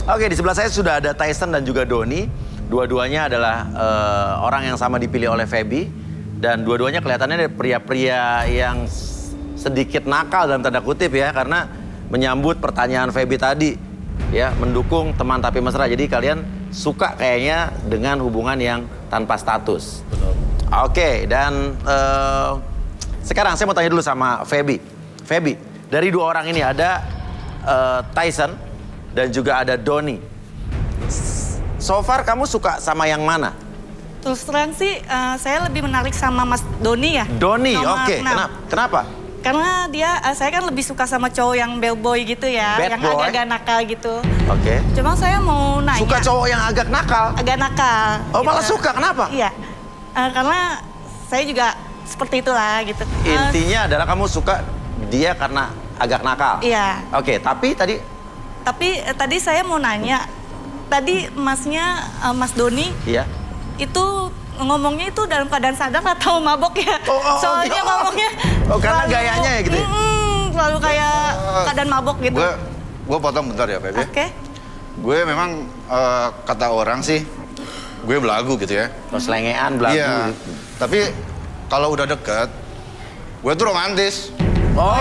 Oke, di sebelah saya sudah ada Tyson dan juga Doni. Dua-duanya adalah orang yang sama dipilih oleh Feby. Dan dua-duanya kelihatannya pria-pria yang sedikit nakal dalam tanda kutip ya. Karena menyambut pertanyaan Feby tadi. Ya, mendukung teman tapi mesra. Jadi kalian suka kayaknya dengan hubungan yang tanpa status. Betul. Oke, dan sekarang saya mau tanya dulu sama Feby. Feby, dari dua orang ini ada Tyson dan juga ada Doni. So far kamu suka sama yang mana? Terus terang sih, saya lebih menarik sama Mas Doni ya. Doni, Nomor oke. 6. Kenapa? Karena dia, saya kan lebih suka sama cowok yang bad boy gitu ya. Bad yang boy? agak-agak nakal gitu. Oke. Cuma saya mau nanya. Suka cowok yang agak nakal? Agak nakal. Oh, gitu. malah suka, kenapa? Iya. Karena saya juga seperti itulah gitu. Intinya adalah kamu suka dia karena agak nakal? Iya. Oke, tapi tadi... Tapi tadi saya mau nanya. Tadi masnya, Mas Doni. Iya. Itu ngomongnya itu dalam keadaan sadar atau mabok ya? Soalnya gitu. ngomongnya Karena gayanya ya gitu ya? selalu kayak keadaan mabok gitu. Gue potong bentar ya, Feby. Oke. Gue memang kata orang sih, gue belagu gitu ya. Selengean, belagu. Iya, tapi kalau udah deket, gue tuh romantis. Oh,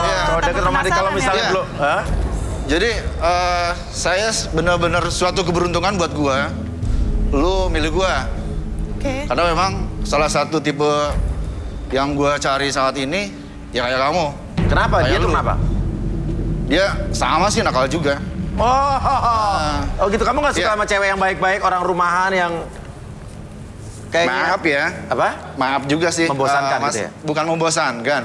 Iya. Kalau deket romantis kalau misalnya Iya. belum... Hah? Jadi saya benar-benar suatu keberuntungan buat gue. Lu milih gue. Oke. Karena memang salah satu tipe yang gue cari saat ini, ya kayak kamu. Kenapa? Kayak Dia tuh lu. kenapa? Dia sama sih nakal juga. Oh gitu. Kamu gak suka Iya. sama cewek yang baik-baik, orang rumahan yang... Kayak Maaf ya. Apa? Maaf juga sih. Membosankan Mas, gitu ya? Bukan membosankan.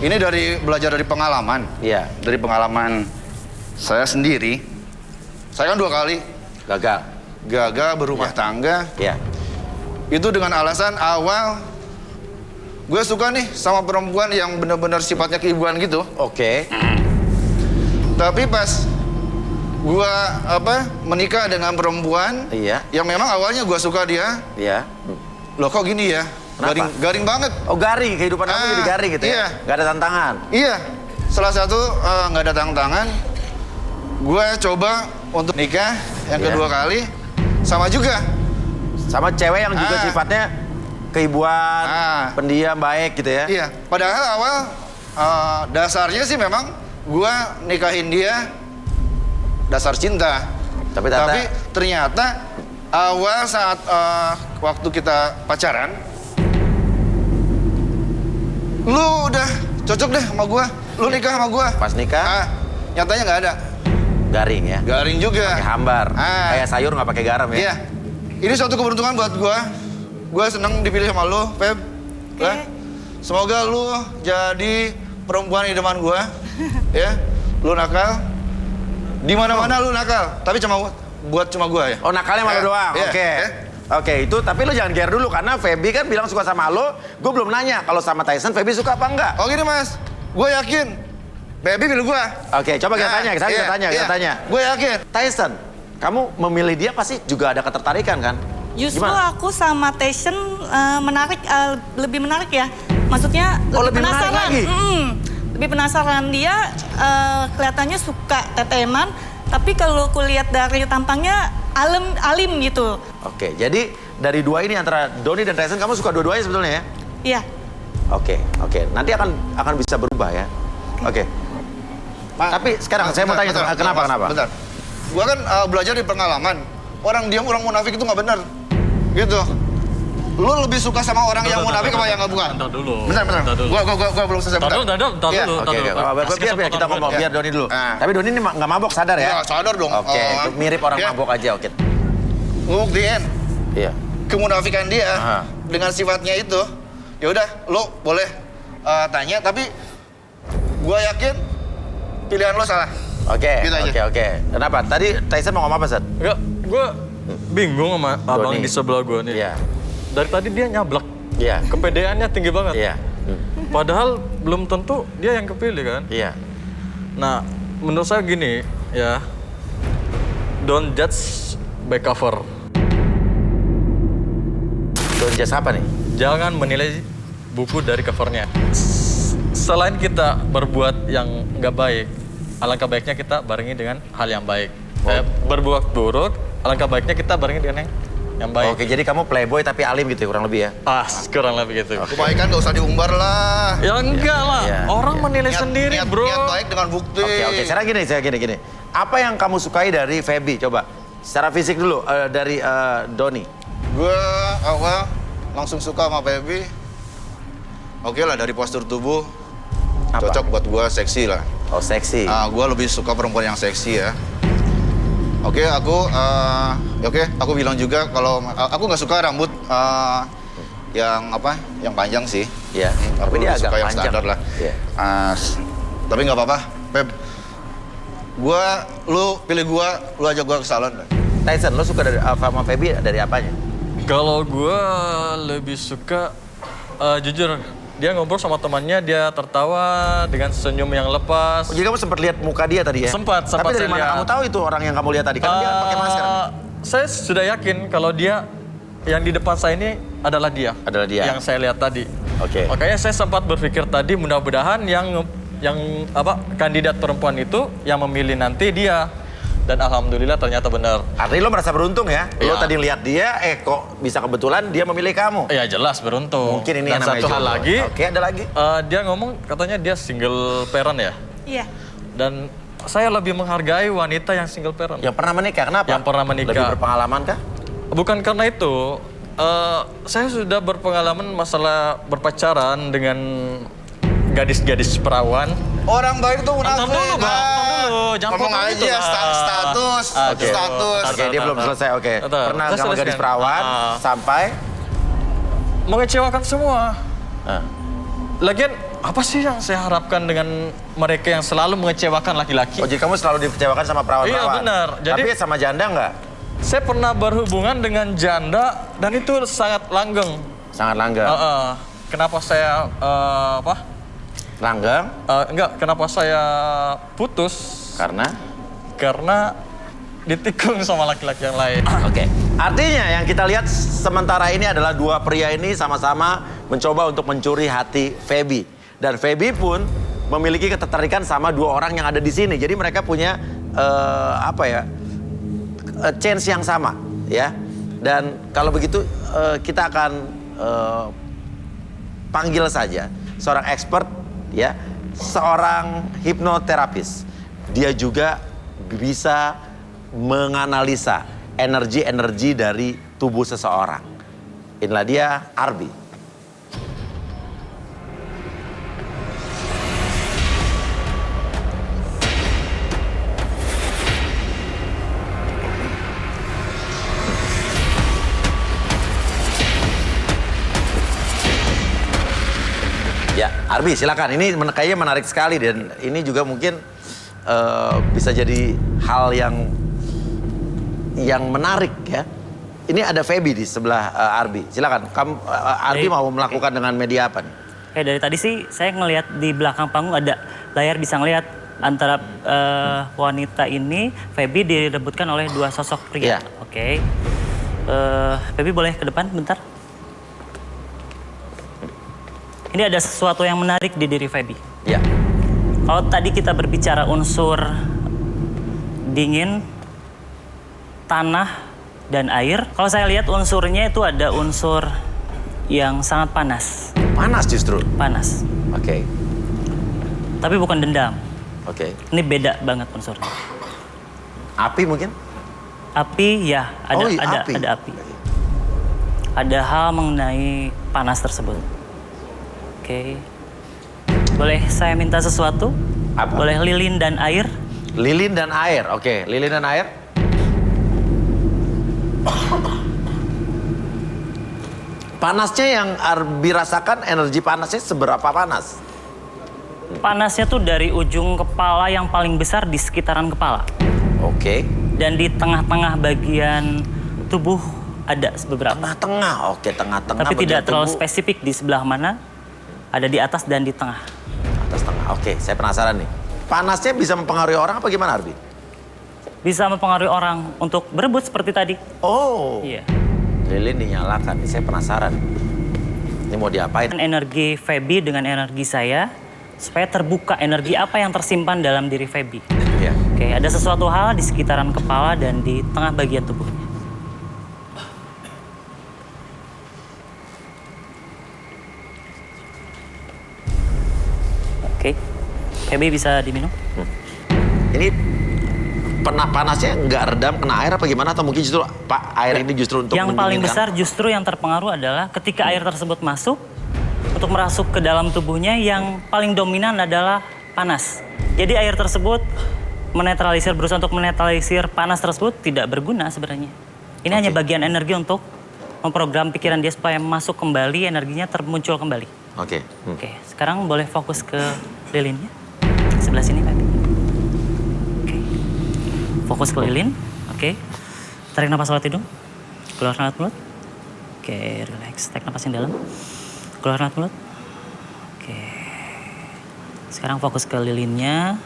Ini belajar dari pengalaman. Iya. Dari pengalaman saya sendiri. Saya kan 2 kali Gagal. berumah tangga. Iya. Itu dengan alasan awal gue suka nih sama perempuan yang benar-benar sifatnya keibuan gitu. Oke. Tapi pas gue menikah dengan perempuan Iya. yang memang awalnya gue suka dia, Iya. loh kok gini ya? Kenapa? Garing banget. Oh garing, kehidupan kamu jadi garing gitu iya. ya? Gak ada tantangan? Iya, salah satu nggak ada tantangan. Gue coba untuk nikah yang Iya. kedua kali sama juga. Sama cewek yang juga Ah. sifatnya keibuan, Ah. pendiam, baik gitu ya? Iya, padahal awal dasarnya sih memang gue nikahin dia dasar cinta. Tapi ternyata awal saat waktu kita pacaran, lu udah cocok deh sama gue, lu nikah sama gue. Pas nikah? Nyatanya nggak ada. Garing ya? Garing juga. Pakai hambar, Ah. kayak sayur nggak pakai garam ya? Iya. Ini suatu keberuntungan buat gue. Gue seneng dipilih sama lu, Feb. Oke. Semoga lu jadi perempuan idaman gue. Ya, lu nakal. Di mana-mana lu nakal. Tapi cuma buat gue ya. Oh nakalnya malu doang? Iya. Oke. Oke, itu tapi lu jangan gear dulu karena Feby kan bilang suka sama lo. Gue belum nanya kalau sama Tyson Feby suka apa enggak? Oh gini mas, gue yakin. Baby pilih gue. Oke, coba kita tanya, kita tanya. Gue yakin. Tyson, kamu memilih dia pasti juga ada ketertarikan kan? Justru Gimana? aku sama Tyson menarik, lebih menarik ya. Maksudnya lebih lebih menarik penasaran. lagi? Lebih penasaran. Dia kelihatannya suka teteman, tapi kalau aku lihat dari tampangnya alim gitu. Oke, jadi dari dua ini antara Doni dan Tyson kamu suka dua-duanya sebetulnya ya? Iya. Oke. Nanti akan bisa berubah ya. Oke. Tapi sekarang saya mau tanya kenapa? Bentar. Gue kan belajar di pengalaman. Orang diam, orang munafik itu nggak benar. Gitu. Lu lebih suka sama orang yang munafik apa yang nggak bukan? Bentar dulu. Bentar. Bentar dulu. Gua belum selesai. Bentar Iya. dulu. Oke. Biar kita ngomong, biar Doni dulu. Nah. Tapi Doni ini nggak mabok, sadar ya? Ya, sadar dong. Oke, itu mirip orang ya. mabok aja, oke. Ngebuktiin Iya. kemunafikan dia Aha. dengan sifatnya itu. Ya udah, lo boleh tanya, tapi gua yakin pilihan lo salah. Oke. Gitu aja. Oke. Kenapa? Tadi Tyson mau ngomong apa, Seth? Enggak, gue bingung sama abang Doni. di sebelah gue nih. Iya. Dari tadi dia nyablak. Iya. Kepedeannya tinggi banget. Iya. Padahal belum tentu dia yang kepilih kan. Iya. Nah, menurut saya gini ya. Don't judge by cover. Don Jazz apa nih? Jangan menilai buku dari covernya. Selain kita berbuat yang nggak baik, alangkah baiknya kita barengi dengan hal yang baik. Berbuat buruk, alangkah baiknya kita barengi dengan yang baik. Oke, jadi kamu playboy tapi alim gitu ya, kurang lebih ya? Kurang lebih gitu. Kebaikan gak usah diumbar lah. Ya enggak lah, Iya, orang iya. menilai sendiri Niat bro. baik dengan bukti. Oke, sekarang gini. Apa yang kamu sukai dari Feby? Coba, secara fisik dulu, dari Doni. Gue langsung suka sama Feby. Oke lah, dari postur tubuh Apa? cocok buat gue, seksi lah. Oh, seksi. Gue lebih suka perempuan yang seksi ya. Oke, aku bilang juga kalau aku nggak suka rambut yang panjang sih. Iya, tapi Aku dia lebih agak suka yang panjang. standar lah. Iya. Tapi nggak apa-apa, Feb. Lu pilih lu ajak gua ke salon lah. Tyson, lo suka dari sama Feby dari apanya? Kalau gue lebih suka, jujur, dia ngobrol sama temannya, dia tertawa dengan senyum yang lepas. Oh, jadi kamu sempat lihat muka dia tadi ya? Sempat Tapi dari saya mana lihat. kamu tahu itu orang yang kamu lihat tadi? Karena dia kan pakai masker. Saya sudah yakin kalau dia, yang di depan saya ini adalah dia. Adalah dia. Yang saya lihat tadi. Oke. Makanya saya sempat berpikir tadi, mudah-mudahan yang kandidat perempuan itu yang memilih nanti dia. Dan alhamdulillah ternyata benar. Artinya lo merasa beruntung ya? Lo Iya. tadi lihat dia, kok bisa kebetulan dia memilih kamu? Ya jelas beruntung. Mungkin ini Dan yang namanya satu hal jodoh. lagi, Oke, ada lagi. dia ngomong katanya dia single parent ya. Iya. Dan saya lebih menghargai wanita yang single parent. Yang pernah menikah, kenapa? Yang pernah menikah. Lebih berpengalaman kah? Bukan karena itu, saya sudah berpengalaman masalah berpacaran dengan gadis-gadis perawan. Orang baik tuh munafik. Tonton dulu, Bang. Tonton dulu. Jangan Ngomong potong aja gitu, Bang. status. Oke. Status. Oke, dia belum selesai. Oke. Betul. Pernah Udah sama selesai. gadis perawan sampai Mengecewakan semua. Ah. Lagian, apa sih yang saya harapkan dengan mereka yang selalu mengecewakan laki-laki? Oh, jadi kamu selalu dikecewakan sama perawan-perawan? Iya, benar. Jadi- Tapi sama janda nggak? Saya pernah berhubungan dengan janda dan itu sangat langgeng. Sangat langgeng. Kenapa saya Langgeng kenapa saya putus? karena? Karena ditikung sama laki-laki yang lain. Oke. Artinya yang kita lihat sementara ini adalah dua pria ini sama-sama mencoba untuk mencuri hati Feby. Dan Feby pun memiliki ketertarikan sama dua orang yang ada di sini. Jadi mereka punya chance yang sama, ya. Dan kalau begitu kita akan panggil saja seorang expert, ya, seorang hipnoterapis. Dia juga bisa menganalisa energi-energi dari tubuh seseorang. Inilah dia Arbi. Ya, Arbi silakan. Ini kayaknya menarik sekali dan ini juga mungkin bisa jadi hal yang menarik ya. Ini ada Feby di sebelah Arbi. Silakan. Kamu Arbi mau melakukan dengan media apa nih? Dari tadi sih saya ngelihat di belakang panggung ada layar, bisa ngelihat antara wanita ini Feby direbutkan oleh dua sosok Iya. pria. Oke. Feby boleh ke depan bentar? Ini ada sesuatu yang menarik di diri Feby. Ya. Kalau tadi kita berbicara unsur dingin, tanah, dan air. Kalau saya lihat unsurnya itu ada unsur yang sangat panas. Panas justru. Panas. Oke. Tapi bukan dendam. Oke. Ini beda banget unsurnya. Api mungkin? Api, ya. Oh, iya, api. Ada api. Ada hal mengenai panas tersebut. Oke. Boleh saya minta sesuatu? Apa? Boleh lilin dan air? Lilin dan air. Oke, lilin dan air. Panasnya yang Arbi rasakan, energi panasnya seberapa panas? Panasnya tuh dari ujung kepala yang paling besar di sekitaran kepala. Oke. Dan di tengah-tengah bagian tubuh ada beberapa. Tengah-tengah. Oke, tengah-tengah. Tapi bagian tidak terlalu tubuh. spesifik di sebelah mana. Ada di atas dan di tengah. Atas tengah. Oke, saya penasaran nih. Panasnya bisa mempengaruhi orang apa gimana, Arbi? Bisa mempengaruhi orang untuk berebut seperti tadi. Oh. Iya. Lilin dinyalakan. Nih, saya penasaran. Ini mau diapain? Energi Feby dengan energi saya supaya terbuka energi apa yang tersimpan dalam diri Feby. Iya. Oke, ada sesuatu hal di sekitaran kepala dan di tengah bagian tubuhnya. Oke, Feby bisa diminum? Ini panasnya nggak redam kena air apa gimana? Atau mungkin justru air ini justru untuk yang paling mendinginkan? besar justru yang terpengaruh adalah ketika air tersebut masuk, untuk merasuk ke dalam tubuhnya yang paling dominan adalah panas. Jadi air tersebut berusaha untuk menetralisir panas tersebut tidak berguna sebenarnya. Ini hanya bagian energi untuk memprogram pikiran dia supaya masuk kembali, energinya termuncul kembali. Oke. Oke, sekarang boleh fokus ke lilinnya. Sebelah sini, Pak. Oke. Fokus ke lilin. Oke. Tarik nafas lewat hidung. Keluar lewat mulut. Oke, relax. Tarik nafas yang dalam. Keluar lewat mulut. Oke. Sekarang fokus ke lilinnya.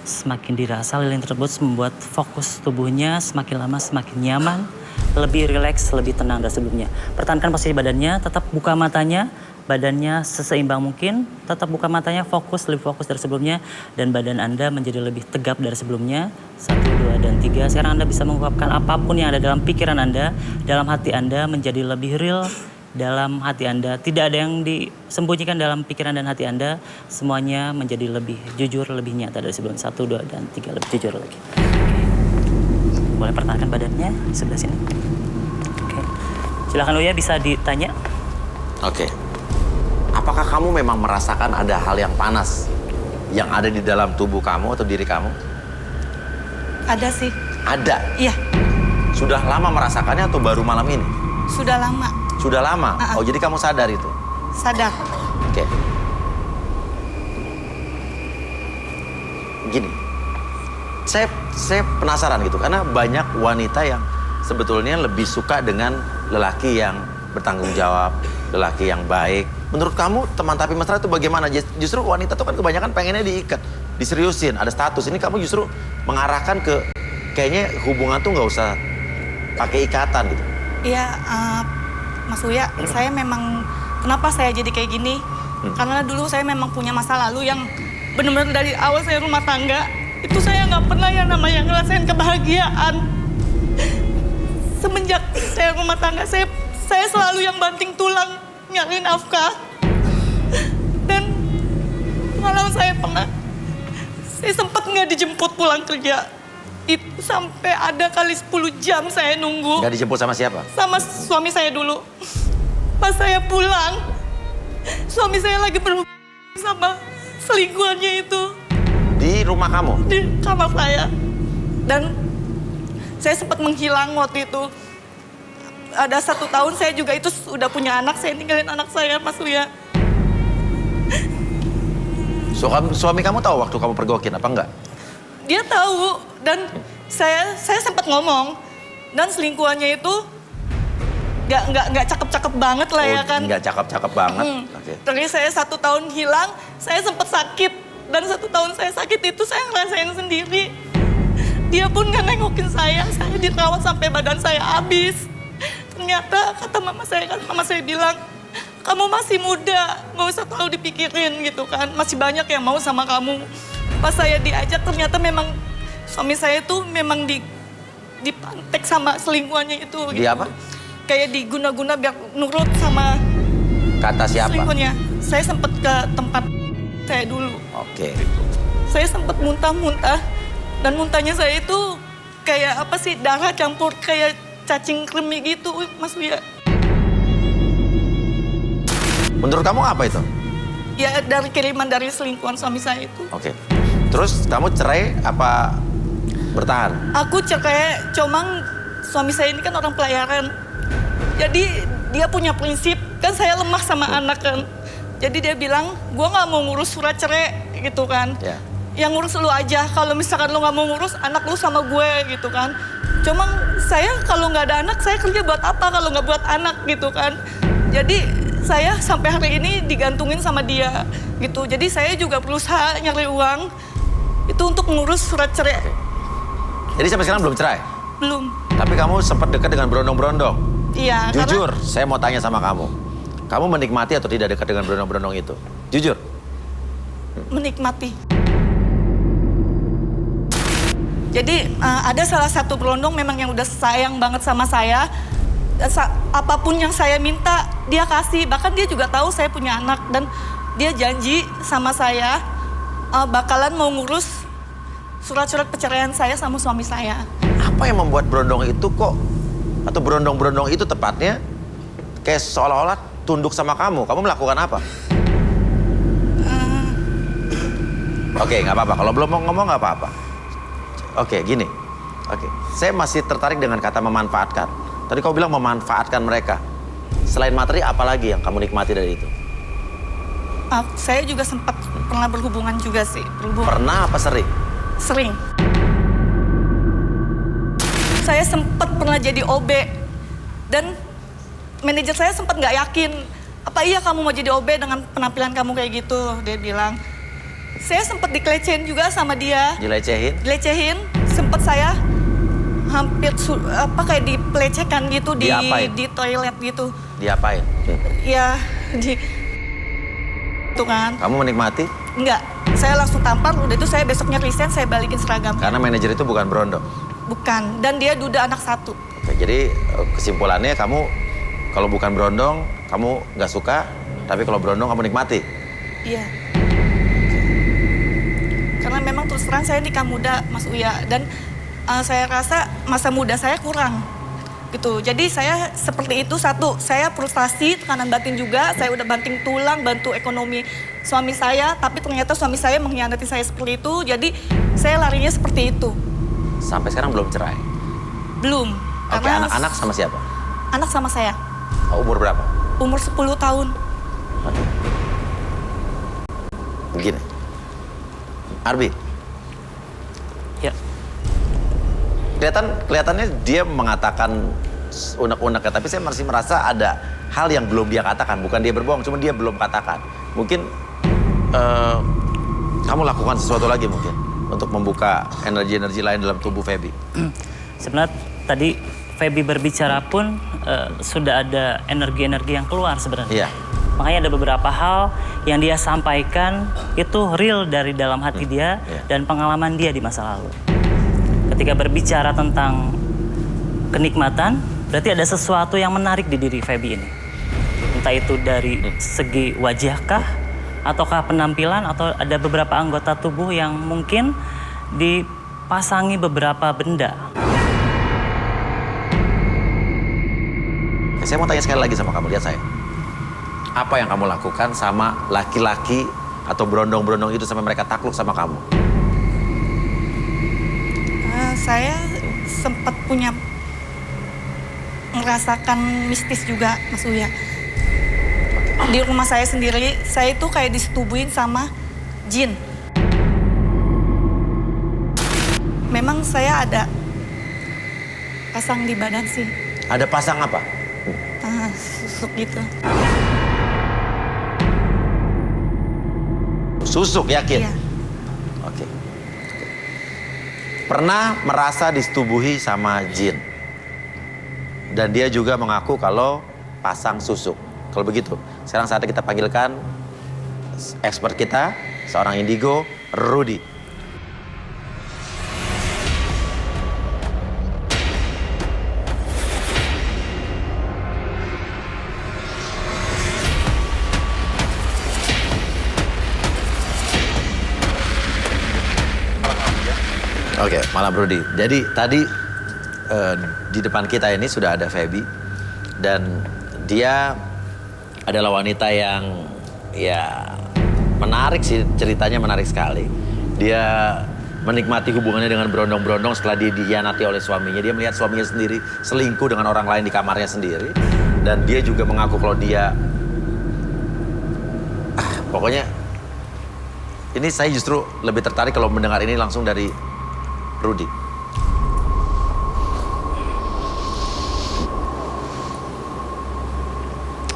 Semakin dirasa lilin tersebut membuat fokus tubuhnya semakin lama semakin nyaman, lebih rileks, lebih tenang dari sebelumnya. Pertahankan posisi badannya, tetap buka matanya, badannya seseimbang mungkin, tetap buka matanya, lebih fokus dari sebelumnya, dan badan Anda menjadi lebih tegap dari sebelumnya. 1, 2, dan 3. Sekarang Anda bisa mengungkapkan apapun yang ada dalam pikiran Anda, dalam hati Anda menjadi lebih real. Dalam hati Anda, tidak ada yang disembunyikan dalam pikiran dan hati Anda. Semuanya menjadi lebih jujur, lebih nyata dari sebelum 1, 2, dan 3. Lebih jujur lagi. Oke. Boleh pertahankan badannya di sebelah sini. Oke. Silakan Uya, bisa ditanya. Oke. Apakah kamu memang merasakan ada hal yang panas yang ada di dalam tubuh kamu atau diri kamu? Ada sih. Ada? Iya, Sudah lama merasakannya atau baru malam ini? sudah lama. Sudah lama? Oh, jadi kamu sadar itu? Sadar. Oke. Gini, saya penasaran gitu, karena banyak wanita yang sebetulnya lebih suka dengan lelaki yang bertanggung jawab, lelaki yang baik. Menurut kamu, teman tapi mesra itu bagaimana? Justru wanita tuh kan kebanyakan pengennya diikat, diseriusin, ada status. Ini kamu justru mengarahkan ke kayaknya hubungan tuh nggak usah pakai ikatan gitu. Iya, Mas Uya, saya memang, kenapa saya jadi kayak gini? Karena dulu saya memang punya masa lalu yang benar-benar dari awal saya rumah tangga, itu saya nggak pernah yang namanya ngerasain kebahagiaan. Semenjak saya rumah tangga, saya selalu yang banting tulang, nyari nafkah. Dan pengalaman saya pernah, saya sempat nggak dijemput pulang kerja. Itu sampai ada kali 10 jam saya nunggu. Nggak dijemput sama siapa? Sama suami saya dulu. Pas saya pulang, suami saya lagi berhubungan sama selingkuhannya itu. Di rumah kamu? Di kamar saya. Dan saya sempat menghilang waktu itu. Ada 1 tahun saya juga itu udah punya anak, saya tinggalin anak saya, Mas Uya. Suami kamu tahu waktu kamu pergokin apa enggak? Dia tahu, dan saya sempat ngomong, dan selingkuhannya itu nggak cakep-cakep banget lah ya kan. Nggak cakep-cakep banget. Oke. Terus saya 1 tahun hilang, saya sempat sakit, dan 1 tahun saya sakit itu saya ngerasain sendiri. Dia pun nggak nengokin saya dirawat sampai badan saya habis. Ternyata kata mama saya bilang, kamu masih muda, nggak usah terlalu dipikirin gitu kan, masih banyak yang mau sama kamu. Pas saya diajak, ternyata memang suami saya itu memang dipantek sama selingkuhannya itu. Di apa? Kayak diguna-guna biar nurut sama Kata siapa? selingkuhannya. Saya sempat ke tempat saya dulu. Oke. Saya sempat muntah-muntah, dan muntahnya saya itu kayak apa sih, darah campur kayak cacing kremi gitu, Mas Uya. Menurut kamu apa itu? Ya dari kiriman dari selingkuhan suami saya itu. Oke. Terus kamu cerai apa bertahan? Aku cerai, cuma suami saya ini kan orang pelayaran. Jadi dia punya prinsip, kan saya lemah sama anak kan. Jadi dia bilang, gua nggak mau ngurus surat cerai gitu kan. Ya. Yang ngurus lu aja, kalau misalkan lu nggak mau ngurus, anak lu sama gue gitu kan. Cuma saya kalau nggak ada anak, saya kerja buat apa kalau nggak buat anak gitu kan. Jadi saya sampai hari ini digantungin sama dia gitu. Jadi saya juga berusaha nyari uang itu untuk ngurus surat cerai. Jadi sampai sekarang belum cerai? Belum. Tapi kamu sempat dekat dengan berondong-berondong? Iya. Jujur, saya mau tanya sama kamu. Kamu menikmati atau tidak dekat dengan berondong-berondong itu? Jujur? menikmati. Jadi ada salah satu berondong memang yang udah sayang banget sama saya. Apapun yang saya minta dia kasih. Bahkan dia juga tahu saya punya anak dan dia janji sama saya bakalan mau ngurus surat-surat perceraian saya sama suami saya. Apa yang membuat berondong itu kok, atau berondong-berondong itu tepatnya, kayak seolah-olah tunduk sama kamu? Kamu melakukan apa? Oke, nggak apa-apa. Kalau belum mau ngomong nggak apa-apa. Oke, gini. Oke, saya masih tertarik dengan kata memanfaatkan. Tadi kau bilang memanfaatkan mereka. Selain materi, apa lagi yang kamu nikmati dari itu? Saya juga sempat pernah berhubungan juga sih. Pernah apa sering? Sering. Saya sempat pernah jadi OB. Dan manajer saya sempat nggak yakin. Apa iya kamu mau jadi OB dengan penampilan kamu kayak gitu? Dia bilang. Saya sempat dikelecehin juga sama dia. Dilecehin? Dilecehin. Sempat saya hampir kayak dipelecehkan gitu di toilet gitu. Diapain? Ya, itu kan. Kamu menikmati? Enggak. Saya langsung tampar, udah itu saya besoknya resign, saya balikin seragam. Karena manajer itu bukan berondong? Bukan. Dan dia duda anak satu. Oke, jadi kesimpulannya kamu kalau bukan berondong, kamu nggak suka, tapi kalau berondong kamu nikmati? Iya. Karena memang terus terang saya nikah muda, Mas Uya. Dan saya rasa masa muda saya kurang. Gitu. Jadi saya seperti itu, satu, saya frustasi, tekanan batin juga. Saya udah banting tulang, bantu ekonomi suami saya. Tapi ternyata suami saya mengkhianati saya seperti itu. Jadi saya larinya seperti itu. Sampai sekarang belum cerai? Belum. Oke, Karena anak-anak sama siapa? Anak sama saya. Umur berapa? Umur 10 tahun. Begini. Arbi. Ya. Kelihatannya dia mengatakan unek-unek, tapi saya masih merasa ada hal yang belum dia katakan. Bukan dia berbohong, cuma dia belum katakan. Mungkin kamu lakukan sesuatu lagi mungkin untuk membuka energi-energi lain dalam tubuh Feby. Sebenarnya tadi Feby berbicara pun sudah ada energi-energi yang keluar sebenarnya. Iya. Makanya ada beberapa hal yang dia sampaikan itu real dari dalam hati dia dan pengalaman dia di masa lalu. Ketika berbicara tentang kenikmatan, berarti ada sesuatu yang menarik di diri Feby ini. Entah itu dari segi wajahkah, ataukah penampilan, atau ada beberapa anggota tubuh yang mungkin dipasangi beberapa benda. Saya mau tanya sekali lagi sama kamu, lihat saya. Apa yang kamu lakukan sama laki-laki atau berondong-berondong itu sampai mereka takluk sama kamu? Saya sempat merasakan mistis juga, Mas Uya. Di rumah saya sendiri, saya itu kayak disetubuhin sama jin. Memang saya ada pasang di badan sih. Ada pasang apa? Susuk gitu. Susuk, yakin? Iya. Oke. Pernah merasa disetubuhi sama jin. Dan dia juga mengaku kalau pasang susuk. Kalau begitu, sekarang saatnya kita panggilkan expert kita, seorang indigo, Rudy. Oke, malam Rudy. Jadi tadi di depan kita ini sudah ada Feby dan dia adalah wanita yang ya menarik sih, ceritanya menarik sekali. Dia menikmati hubungannya dengan berondong-berondong setelah dia dikhianati oleh suaminya. Dia melihat suaminya sendiri selingkuh dengan orang lain di kamarnya sendiri dan dia juga mengaku kalau dia pokoknya ini saya justru lebih tertarik kalau mendengar ini langsung dari Rudy.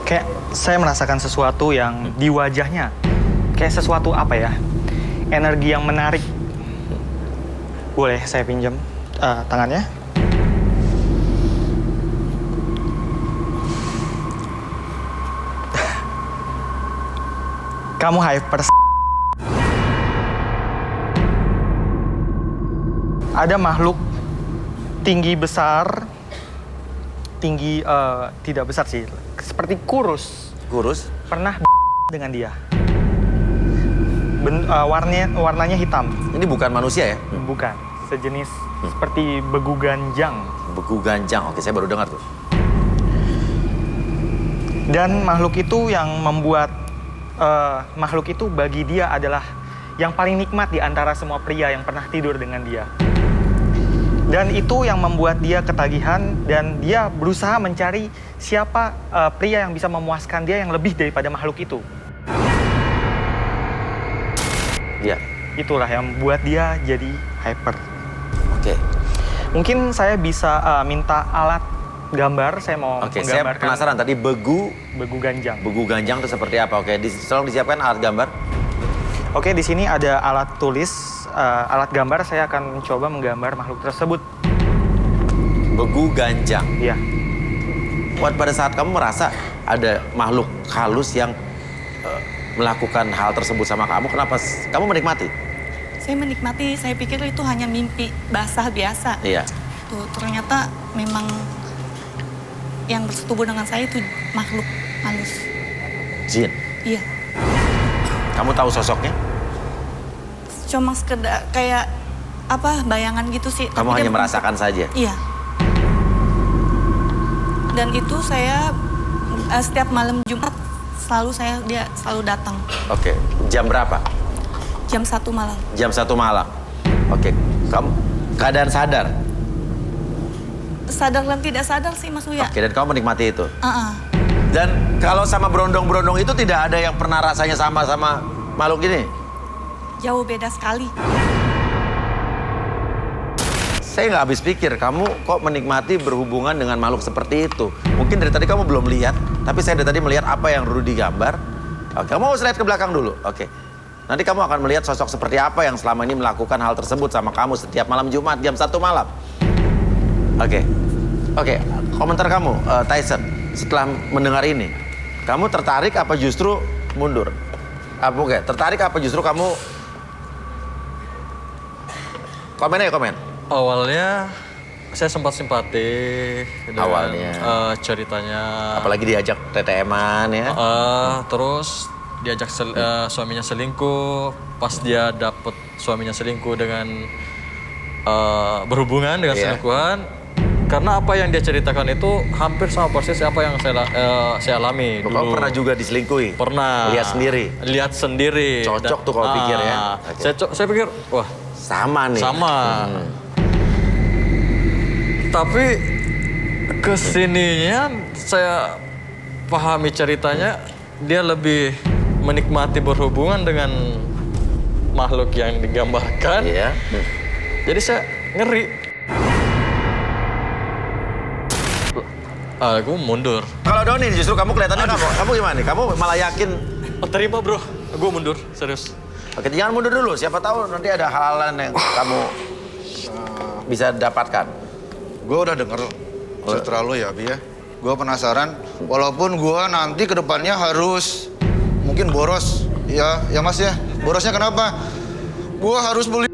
Kayak saya merasakan sesuatu yang di wajahnya. Kayak sesuatu apa ya? Energi yang menarik. Boleh saya pinjam tangannya? Kamu hyper. ada makhluk tinggi besar, tinggi tidak besar sih, seperti kurus. Kurus? Pernah dengan dia. Warnanya hitam. Ini bukan manusia ya? Bukan, sejenis seperti begu ganjang. Begu ganjang, oke saya baru dengar tuh. Dan makhluk itu yang membuat makhluk itu bagi dia adalah yang paling nikmat di antara semua pria yang pernah tidur dengan dia. Dan itu yang membuat dia ketagihan dan dia berusaha mencari siapa pria yang bisa memuaskan dia yang lebih daripada makhluk itu. Iya. Itulah yang membuat dia jadi hyper. Oke. Mungkin saya bisa minta alat gambar, saya mau Oke, saya menggambarkan penasaran tadi begu ganjang. ganjang itu seperti apa? Oke, tolong disiapkan alat gambar. Oke, di sini ada alat tulis, alat gambar. Saya akan mencoba menggambar makhluk tersebut. Begu ganjang. Iya. Pada saat kamu merasa ada makhluk halus yang melakukan hal tersebut sama kamu, kenapa kamu menikmati? Saya menikmati, saya pikir itu hanya mimpi basah biasa. Iya. Tuh, ternyata memang yang bersetubuh dengan saya itu makhluk halus. Jin. Iya. Kamu tahu sosoknya? Cuma sekedar kayak apa bayangan gitu sih. Kamu Tapi hanya dia merasakan saja? Iya. Dan itu saya setiap malam Jumat dia selalu datang. Oke. Jam berapa? Jam 1 malam. Jam 1 malam. Oke. Kamu keadaan sadar? Sadar dan tidak sadar sih Mas Uya. Oke, dan kamu menikmati itu? Uh-uh. Dan kalau sama berondong-berondong itu tidak ada yang pernah rasanya sama makhluk ini? Jauh beda sekali. Saya nggak habis pikir, kamu kok menikmati berhubungan dengan makhluk seperti itu. Mungkin dari tadi kamu belum lihat, tapi saya dari tadi melihat apa yang Rudy gambar. Oke, kamu mau lihat ke belakang dulu? Oke. Nanti kamu akan melihat sosok seperti apa yang selama ini melakukan hal tersebut sama kamu setiap malam Jumat jam 1 malam. Oke. Oke, komentar kamu, Tyson, setelah mendengar ini. Kamu tertarik apa justru mundur? Oke, tertarik apa justru kamu... Komen aja, komen. Awalnya saya sempat simpati dengan Awalnya. ceritanya. Apalagi diajak TTM-an ya. Terus diajak suaminya selingkuh. Pas dia dapet suaminya selingkuh dengan berhubungan dengan Iya. selingkuhan. Karena apa yang dia ceritakan itu hampir sama persis apa yang saya alami dulu. Kamu pernah juga diselingkuhi? Pernah. Lihat sendiri? Lihat sendiri. Cocok tuh kalau pikir ya. Oke. Saya pikir, wah Sama nih. sama. Tapi kesininya saya pahami ceritanya, dia lebih menikmati berhubungan dengan makhluk yang digambarkan. Iya. Jadi saya ngeri. Aku mundur. Kalau Doni justru kamu kelihatannya kamu gimana nih? Kamu malah yakin. Oh, terima bro, gue mundur, serius. Oke, jangan mundur dulu. Siapa tahu nanti ada hal-hal yang kamu bisa dapatkan. Gue udah denger cerita lu ya, Bi ya. Gue penasaran, walaupun gue nanti ke depannya harus mungkin boros. Ya Mas ya. Borosnya kenapa? Gue harus beli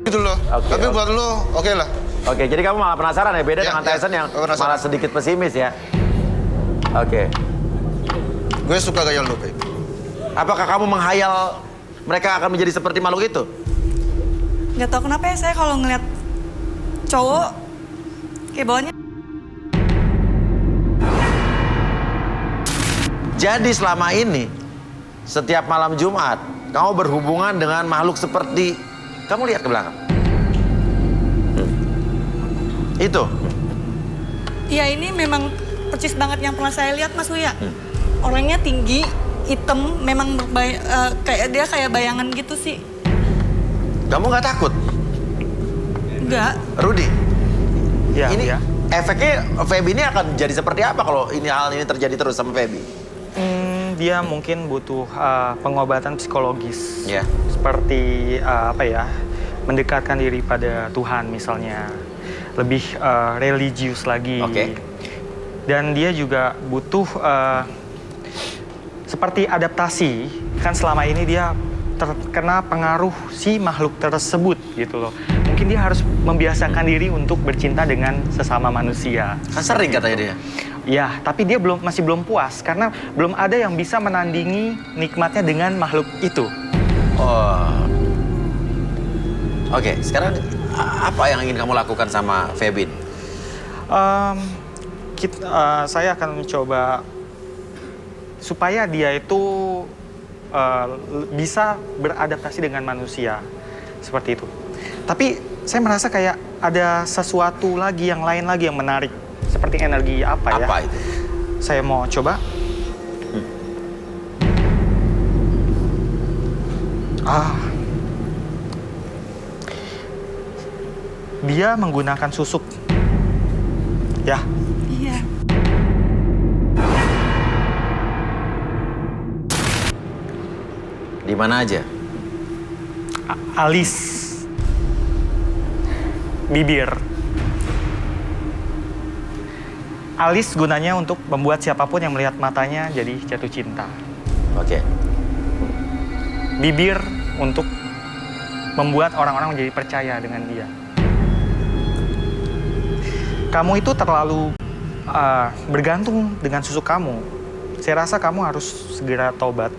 gitu loh. Oke, Tapi oke. buat lu, oke lah. Oke, jadi kamu malah penasaran ya? Beda Ya, dengan ya. Tyson yang Penasaran. malah sedikit pesimis ya? Oke. Gue suka gaya lu, Bi. Apakah kamu menghayal mereka akan menjadi seperti makhluk itu? Gak tau kenapa ya saya kalau ngeliat cowok kayak bawahnya. Jadi selama ini, setiap malam Jumat, kamu berhubungan dengan makhluk seperti... Kamu lihat ke belakang. Itu. Ya ini memang percis banget yang pernah saya lihat Mas Uya. Orangnya tinggi, hitam, memang kayak bayangan gitu sih. Kamu nggak takut? Enggak. Rudy, Ya, ini ya. efeknya Feby ini akan jadi seperti apa kalau hal ini terjadi terus sama Feby? Dia mungkin butuh pengobatan psikologis. Ya. Seperti mendekatkan diri pada Tuhan misalnya. Lebih religius lagi. Oke. Dan dia juga butuh seperti adaptasi. Kan selama ini dia terkena pengaruh si makhluk tersebut gitu loh. Mungkin dia harus membiasakan diri untuk bercinta dengan sesama manusia. Kan sering katanya dia. Ya, tapi dia masih belum puas karena belum ada yang bisa menandingi nikmatnya dengan makhluk itu. Oh. Oke, sekarang apa yang ingin kamu lakukan sama Feby? Saya akan mencoba supaya dia itu bisa beradaptasi dengan manusia seperti itu. Tapi saya merasa kayak ada sesuatu lagi yang lain lagi yang menarik, seperti energi apa ya? Apa itu? Saya mau coba. Dia menggunakan susuk. Ya. Iya. Di mana aja? Alis. Bibir. Alis gunanya untuk membuat siapapun yang melihat matanya jadi jatuh cinta. Oke. Bibir untuk membuat orang-orang menjadi percaya dengan dia. Kamu itu terlalu bergantung dengan susuk kamu. Saya rasa kamu harus segera tobat.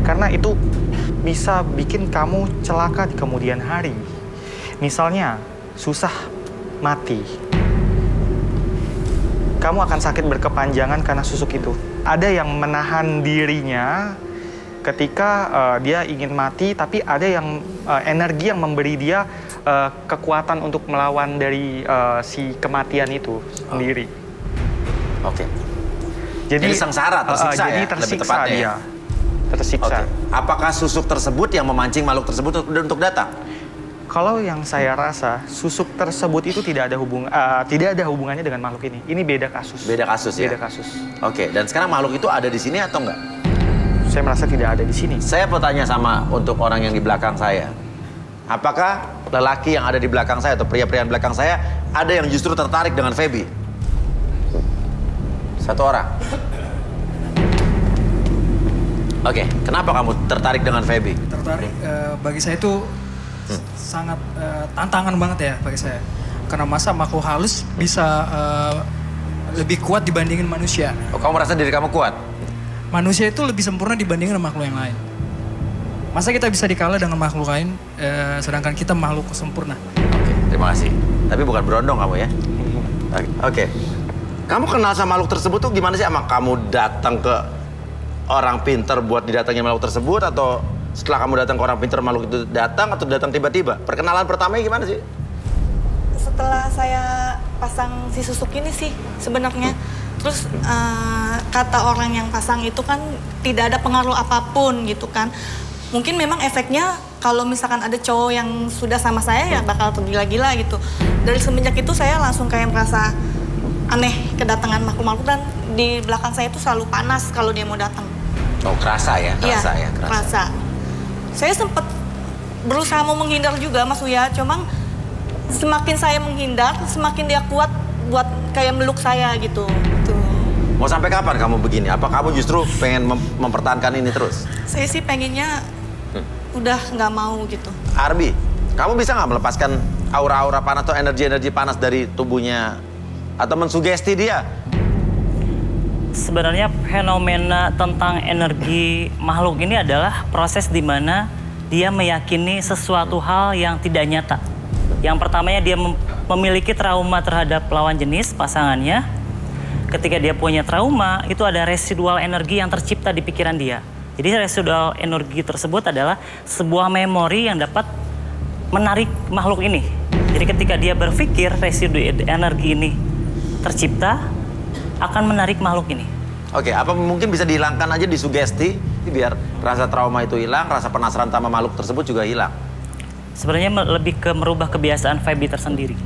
Karena itu bisa bikin kamu celaka di kemudian hari. Misalnya, susah mati. Kamu akan sakit berkepanjangan karena susuk itu. Ada yang menahan dirinya ketika dia ingin mati, tapi ada yang energi yang memberi dia kekuatan untuk melawan dari si kematian itu sendiri. Oke. Jadi sengsara, tersiksa jadi ya, tersiksa lebih tepatnya dia. ya? Tersiksa. Oke. Apakah susuk tersebut yang memancing makhluk tersebut untuk datang? Kalau yang saya rasa, susuk tersebut itu tidak ada hubungannya dengan makhluk ini. Ini beda kasus. Beda kasus ya? Beda kasus. Oke, dan sekarang makhluk itu ada di sini atau enggak? Saya merasa tidak ada di sini. Saya bertanya sama untuk orang yang di belakang saya. Apakah lelaki yang ada di belakang saya atau pria-pria di belakang saya ada yang justru tertarik dengan Feby? Satu orang. Oke, kenapa kamu tertarik dengan Feby? Tertarik, bagi saya itu sangat tantangan banget ya bagi saya. Karena masa makhluk halus bisa lebih kuat dibandingin manusia. Oh, kamu merasa diri kamu kuat? Manusia itu lebih sempurna dibandingin makhluk yang lain. Masa kita bisa dikalah dengan makhluk lain, sedangkan kita makhluk sempurna. Oke, terima kasih. Tapi bukan berondong kamu ya? Oke. Kamu kenal sama makhluk tersebut tuh gimana sih? Emang kamu datang ke orang pintar buat didatangin makhluk tersebut, atau setelah kamu datang ke orang pintar makhluk itu datang, atau datang tiba-tiba? Perkenalan pertamanya gimana sih? Setelah saya pasang si susuk ini sih sebenarnya. Terus kata orang yang pasang itu kan tidak ada pengaruh apapun gitu kan. Mungkin memang efeknya kalau misalkan ada cowok yang sudah sama saya ya bakal tergila-gila gitu. Dari semenjak itu saya langsung kayak merasa aneh kedatangan makhluk-makhluk, dan di belakang saya itu selalu panas kalau dia mau datang. Oh, kerasa ya? Kerasa Iya, ya? kerasa. Saya sempat berusaha mau menghindar juga Mas Uya, cuma semakin saya menghindar, semakin dia kuat buat kayak meluk saya gitu. Tuh. Mau sampai kapan kamu begini? Apa kamu justru pengen mempertahankan ini terus? Saya sih pengennya udah nggak mau gitu. Arbi, kamu bisa nggak melepaskan aura-aura panas atau energi-energi panas dari tubuhnya? Atau mensugesti dia? Sebenarnya fenomena tentang energi makhluk ini adalah proses di mana dia meyakini sesuatu hal yang tidak nyata. Yang pertamanya dia memiliki trauma terhadap lawan jenis, pasangannya. Ketika dia punya trauma, itu ada residual energi yang tercipta di pikiran dia. Jadi residual energi tersebut adalah sebuah memori yang dapat menarik makhluk ini. Jadi ketika dia berpikir residu energi ini tercipta, akan menarik makhluk ini. Oke, apa mungkin bisa dihilangkan aja, disugesti, biar rasa trauma itu hilang, rasa penasaran sama makhluk tersebut juga hilang? Sebenarnya lebih ke merubah kebiasaan Feby tersendiri.